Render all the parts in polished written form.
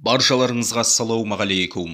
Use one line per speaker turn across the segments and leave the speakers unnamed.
Баршаларыңызға ассалаумағалейкум.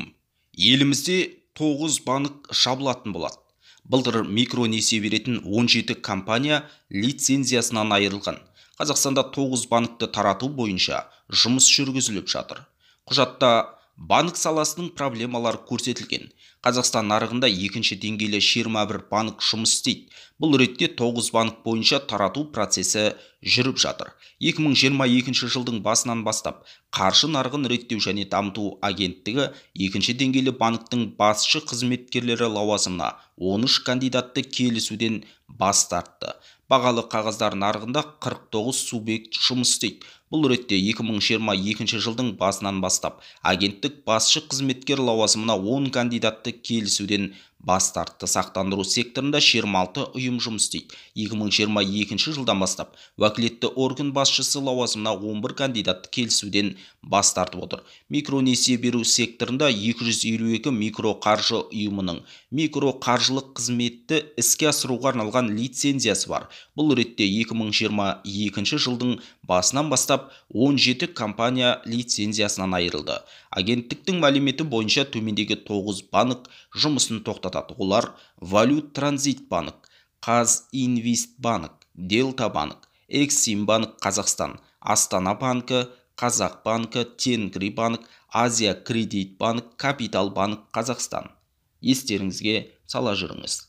Елімізде 9 банк жабылатын болады. Былтыр микронесие беретін 17 компания лицензиясынан айырылған. Қазақстанда 9 банкты тарату бойынша жұмыс жүргізіліп жатыр. Құжатта банк саласының проблемалары көрсетілген. Қазақстан нарығында екінші деңгейлі 21 банк жұмыс істейді. Бұл ретте 9 банк бойынша тарату процесі жүріп жатыр. 2022 жылдың басынан бастап қаржы нарығын реттеу және дамыту агенттігі екінші деңгейлі банктің басшы қызметкерлері лауазымына 13 кандидатты келісуден бас тартты. Бағалы қағаздар нарығында 49 субъект жұмыс істейді. Бұл ретте 2022 жылдың басынан бастап агенттік басшы қызметкер лауазымына 10 кандидатты келісуден бас тартты. Сақтандыру секторында 26 ұйым жұмыс істейді. 2022 жылдан бастап уәкілетті орган басшысы лауазымына 11 кандидатты келісуден бас тартып отыр. Микронесие беру секторында 252 микроқаржы ұйымының микроқаржылық қызметті іске асыруға арналған лицензиясы бар. Бұл ретте 2022 жылдың басынан бастап 17 компания лицензиясынан айырылды. Агенттіктің мәліметі бойынша төмендегі 9 банк жұмысын тоқтатады. Олар Валют Транзит банк, Қазинвестбанк, Делта банк, Эксимбанк Қазақстан, Астана банкі, Қазақ банкі, Тенгри банк, Азия кредит банк, Капитал банк Қазақстан. Естеріңізге сала жүріңіз.